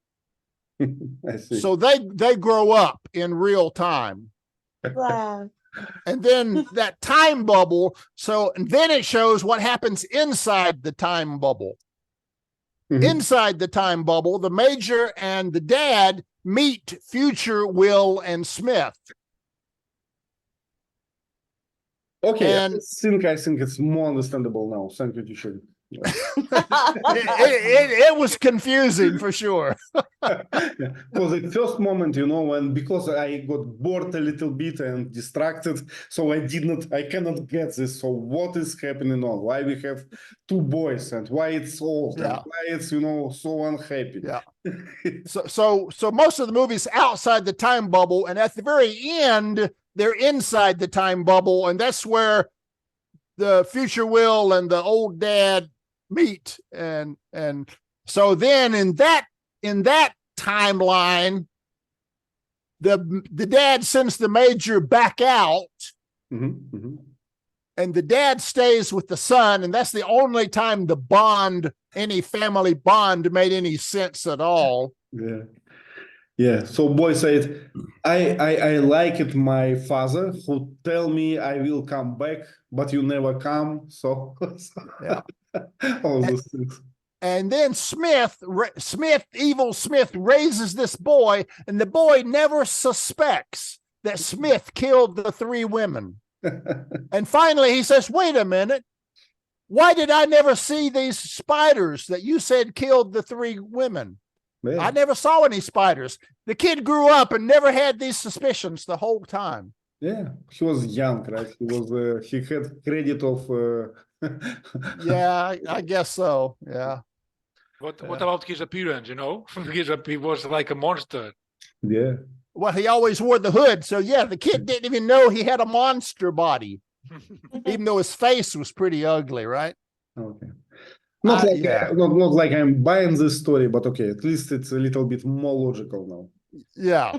I see. So they grow up in real time. Wow. And then that time bubble. And then it shows what happens inside the time bubble. Inside the time bubble, the major and the dad meet future Will and Smith. Okay, And- I think it's more understandable now. Thank you, teacher. It was confusing for sure. Yeah. For the first moment, because I got bored a little bit and distracted, so I cannot get this. So what is happening on? Why we have two boys and why it's old and Yeah. why it's, so unhappy. Yeah. So most of the movie's outside the time bubble, and at the very end, they're inside the time bubble, and that's where the future Will and the old dad meet. And so then in that timeline, the dad sends the major back out, and the dad stays with the son, and that's the only time any family bond made any sense at all. Yeah. Yeah. So boy said, I like it my father who tell me I will come back, but you never come. So Yeah. all those things. And then evil Smith raises this boy, and the boy never suspects that Smith killed the three women. And finally he says, wait a minute, why did I never see these spiders that you said killed the three women? Yeah. I never saw any spiders. The kid grew up and never had these suspicions the whole time. Yeah, he was young, right? He had credit of Yeah, I guess so. Yeah. What about his appearance, He was like a monster. Yeah. Well, he always wore the hood. So yeah, the kid didn't even know he had a monster body, even though his face was pretty ugly, right? Okay. Not like I'm buying this story, but okay, at least it's a little bit more logical now. Yeah.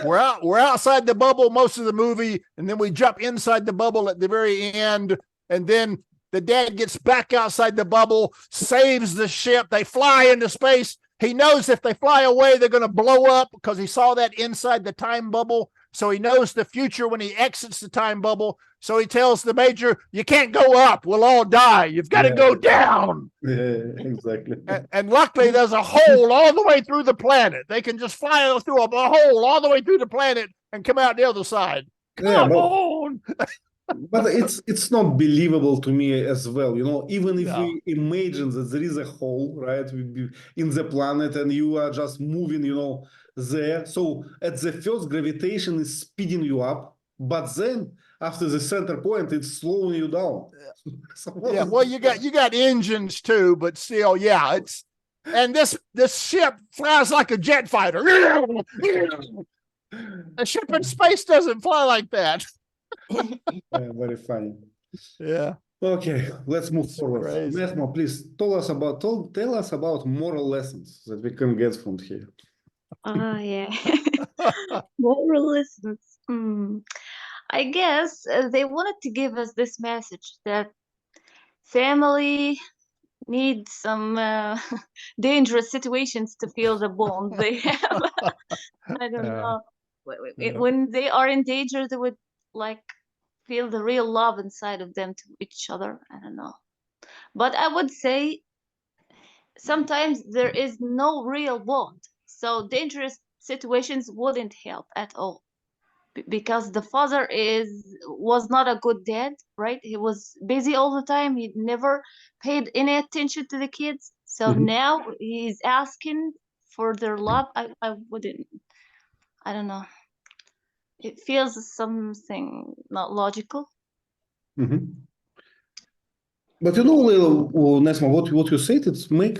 We're outside the bubble most of the movie, and then we jump inside the bubble at the very end, and then the dad gets back outside the bubble, saves the ship. They fly into space. He knows if they fly away, they're going to blow up because he saw that inside the time bubble. So he knows the future when he exits the time bubble. So he tells the major, you can't go up. We'll all die. You've got to go down. Yeah, exactly. And luckily, there's a hole all the way through the planet. They can just fly through a hole all the way through the planet and come out the other side. Come on. But it's not believable to me as well. Even if we imagine that there is a hole, right, in the planet and you are just moving, there. So at the first, gravitation is speeding you up, but then after the center point, it's slowing you down. Yeah, well, you got engines too, but still, yeah, and this ship flies like a jet fighter. A ship in space doesn't fly like that. Yeah, very funny. Yeah. Okay, let's move forward. Crazy. Nesmo, please tell us about moral lessons that we can get from here. Yeah. Moral lessons. I guess they wanted to give us this message that family needs some dangerous situations to feel the bond they have. I don't know. When they are in danger, they would feel the real love inside of them to each other. I don't know. But I would say sometimes there is no real bond. So dangerous situations wouldn't help at all. Because the father was not a good dad, right? He was busy all the time. He never paid any attention to the kids. So now he's asking for their love. I don't know. It feels something not logical. Mhm. But you know, Nesma, what you said, it's make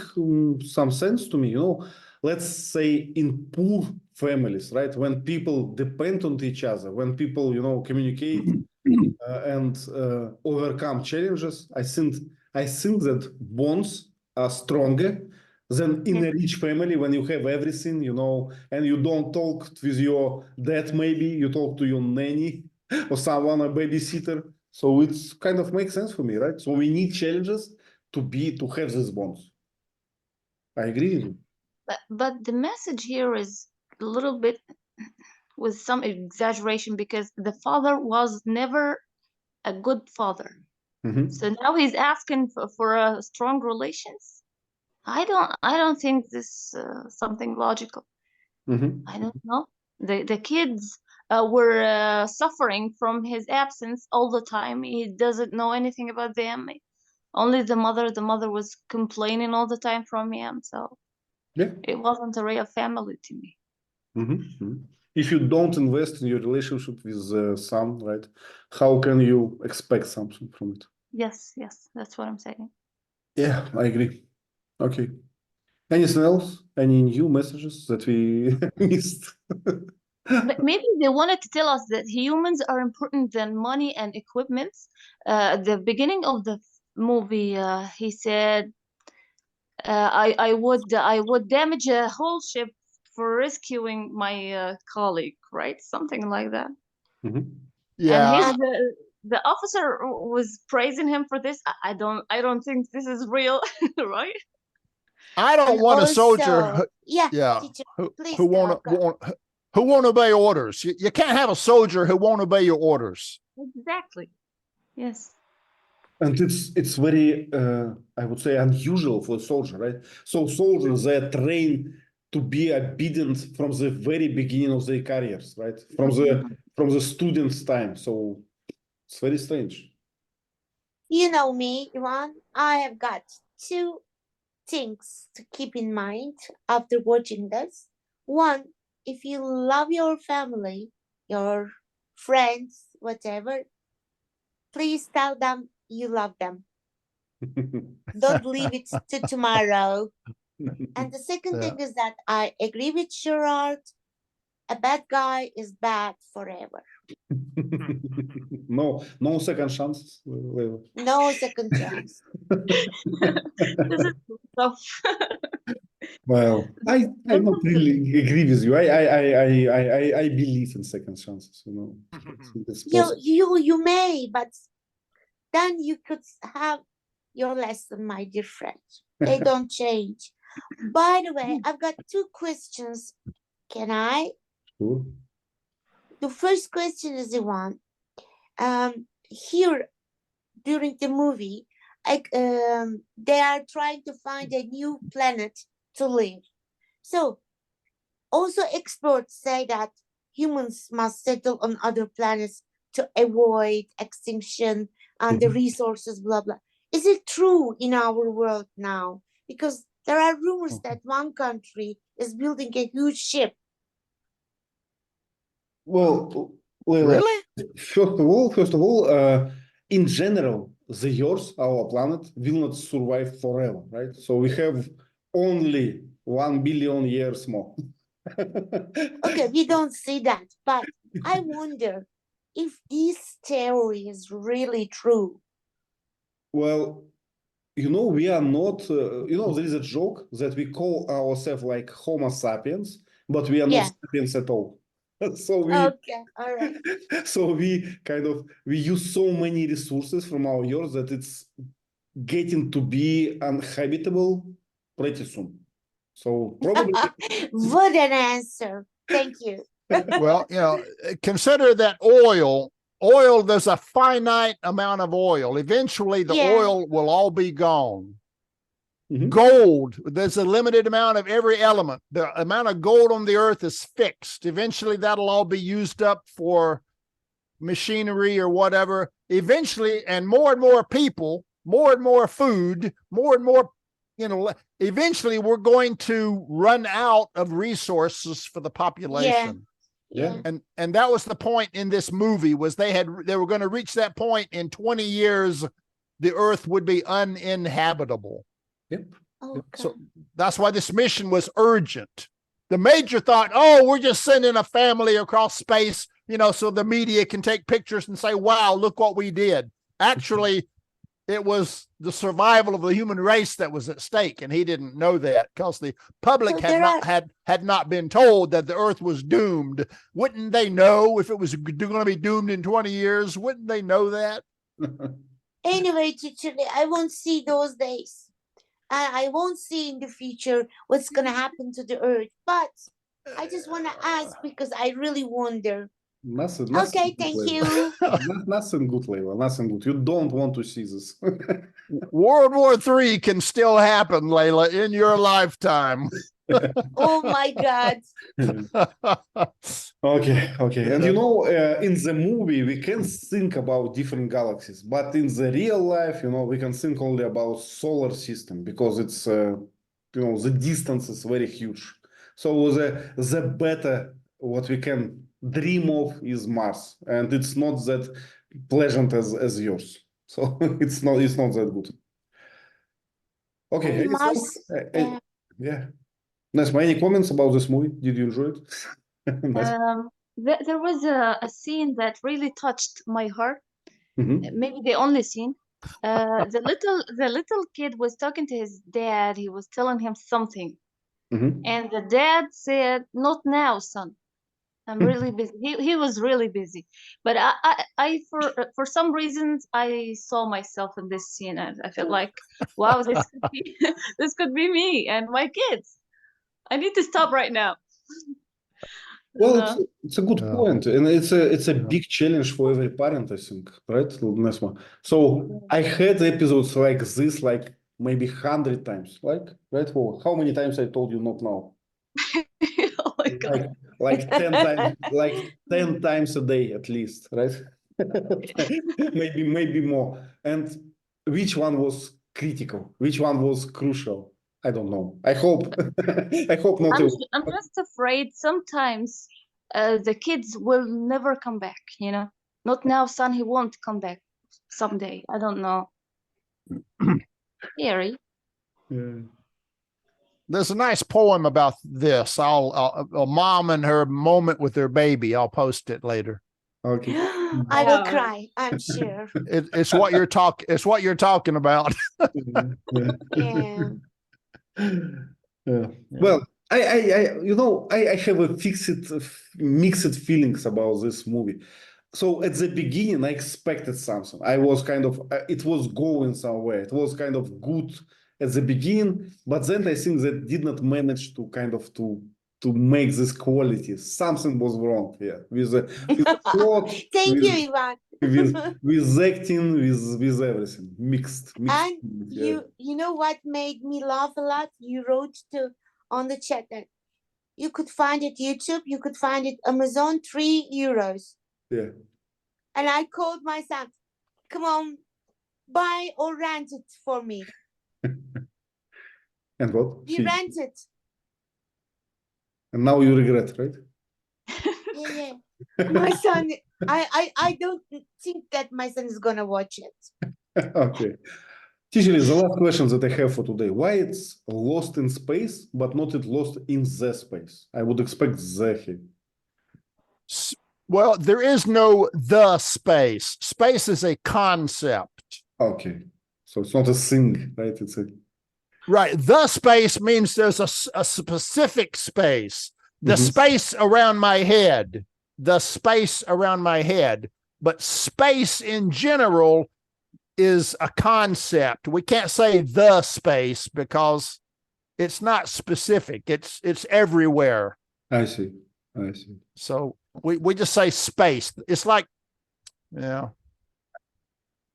some sense to me. You know, let's say in poor families, right? When people depend on each other, when people, you know, communicate and overcome challenges, I think that bonds are stronger than in a rich family when you have everything, you know, and you don't talk with your dad, maybe you talk to your nanny or someone, a babysitter. So it's kind of makes sense for me, right? So we need challenges to have these bonds. I agree with you. But the message here is a little bit with some exaggeration, because the father was never a good father. Mhm. So now he's asking for a strong relations. I don't think this something logical. Mhm. I don't know. The kids were suffering from his absence all the time. He doesn't know anything about them. Only the mother. The mother was complaining all the time from him. So Yeah. it wasn't a real family to me. Mhm. If you don't invest in your relationship with son, right, how can you expect something from it? Yes, that's what I'm saying. Yeah, I agree. Okay. Anything else? Any new messages that we missed? But maybe they wanted to tell us that humans are important than money and equipment. At the beginning of the movie, he said, I would damage a whole ship for rescuing my colleague," right? Something like that. Mhm. And Yeah, the officer was praising him for this. I don't think this is real, right? I don't And want a soldier. also, yeah, Yeah, teacher, who please won't go. who won't obey orders. You can't have a soldier who won't obey your orders. Exactly. Yes. And it's very, I would say, unusual for a soldier, right? So soldiers, they are trained to be obedient from the very beginning of their careers, right? From the students' time. So it's very strange. You know me, Ivan. I have got two things to keep in mind after watching this. One, if you love your family, your friends, whatever, please tell them you love them. Don't leave it to tomorrow. And the second Yeah. thing is that I agree with Gerard. A bad guy is bad forever. No second chances. No second chance. This is tough. Well, I not really agree with you. I believe in second chances. You know, I think it's possible. You may, but then you could have your lesson, my dear friend. They don't change. By the way, I've got two questions. Can I? Sure. The first question is the one. Here during the movie, they are trying to find a new planet to live. So also experts say that humans must settle on other planets to avoid extinction and the resources, blah blah. Is it true in our world now? Because there are rumors that one country is building a huge ship. Well, Really? first of all, in general, the Earth, our planet, will not survive forever, right? So we have only 1 billion years more. Okay, we don't see that, but I wonder if this theory is really true. Well, you know, we are not, you know, there is a joke that we call ourselves like Homo sapiens, but we are not Yeah. sapiens at all. So Okay, all right. so we use so many resources from our Earth that it's getting to be uninhabitable pretty soon. So probably What an answer. Thank you. Well, consider that oil, there's a finite amount of oil. Eventually, the Yeah. oil will all be gone. Mhm. Gold, there's a limited amount of every element. The amount of gold on the earth is fixed. Eventually, that'll all be used up for machinery or whatever. Eventually, and more people, more and more food, more and more, eventually we're going to run out of resources for the population. Yeah. And that was the point in this movie, was they were going to reach that point in 20 years, the Earth would be uninhabitable. Yep. Okay. So that's why this mission was urgent. The major thought, oh, we're just sending a family across space, so the media can take pictures and say, wow, look what we did. Actually, it was the survival of the human race that was at stake, and he didn't know that because the public had not been told that the Earth was doomed. Wouldn't they know if it was going to be doomed in 20 years? Wouldn't they know that? Anyway, teacher, I won't see those days. I won't see in the future what's going to happen to the Earth. But I just want to ask because I really wonder. Nothing Okay, good thank level. you. Nothing good, Leila. Nothing good. You don't want to see this. World War III can still happen, Leila, in your lifetime. Oh my God. Okay. And in the movie, we can think about different galaxies, but in the real life, we can think only about solar system because it's, the distance is very huge. So the better what we can dream of is Mars, and it's not that pleasant as yours. So it's not that good. Okay. Mars. Yeah. Nesma, any comments about this movie? Did you enjoy it? There was a scene that really touched my heart. Maybe the only scene. The little kid was talking to his dad. He was telling him something, and the dad said, "Not now, son. I'm really busy." He was really busy, but I for some reasons I saw myself in this scene. I felt like, wow, this could be me and my kids. I need to stop right now. Well, it's a good point, and it's a big challenge for every parent, I think, right, Nesma? So I had episodes like this, like maybe 100 times, right? How many times I told you not now? Oh my God. Like 10 times, like 10 times a day at least, right? maybe more. And which one was critical? Which one was crucial? I don't know. I hope not. I'm just afraid sometimes the kids will never come back, Not now, son, he won't come back someday. I don't know. Scary. Yeah. There's a nice poem about this. A mom and her moment with her baby. I'll post it later. Okay. I will cry, I'm sure. It's what you're talking about. Yeah. Well, I have a mixed feelings about this movie. So at the beginning, I expected something. I was it was going somewhere. It was kind of good at the beginning, but then I think that did not manage to to make this quality. Something was wrong here with the plot. Thank you, Ivan. with acting, with everything mixed. And you know what made me laugh a lot? You wrote on the chat that you could find it YouTube, you could find it Amazon, €3. Yeah. And I called my son, come on, buy or rent it for me. And what? You rent it. And now you regret, right? Yeah. My son, I don't think that my son is gonna watch it. Okay. Teacher, the last question that I have for today. Why it's lost in space, but not it lost in the space? I would expect the here. Well, there is no the space. Space is a concept. Okay. So it's not a thing, right? It's a... Right. The space means there's a specific space. The space around my head. The space around my head. But space in general is a concept. We can't say the space because it's not specific. It's everywhere. I see. So we just say space. It's like,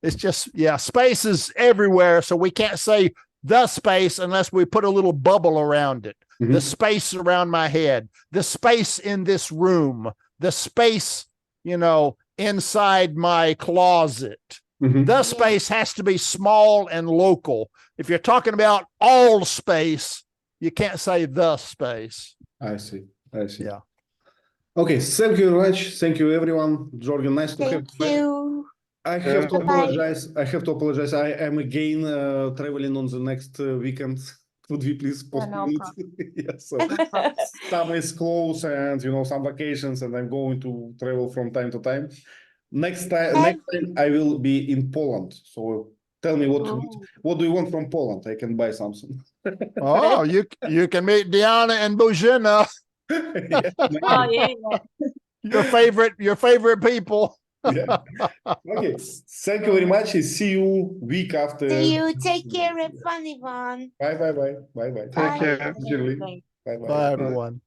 it's just, space is everywhere. So we can't say the space unless we put a little bubble around it. The space around my head, the space in this room, the space, inside my closet. The space has to be small and local. If you're talking about all space, you can't say the space. I see. Yeah. Okay, thank you very much. Thank you, everyone. Jorgen, nice to have Thank you back. you. I have to Bye-bye. apologize. I have to apologize. I am again traveling on the next weekend. Could we please Yeah, no postpone it? Yeah, so summer is close, and some vacations, and I'm going to travel from time to time. Next time I will be in Poland. So tell me what do you want from Poland? I can buy something. Oh, you can meet Diana and Bożena, Yeah, Oh maybe. yeah. your favorite people. Yeah. Okay. Thank you very much. See you week after. See you. Take care. Have fun, Ivan. Bye. Bye. Take care. Bye. Bye, everyone.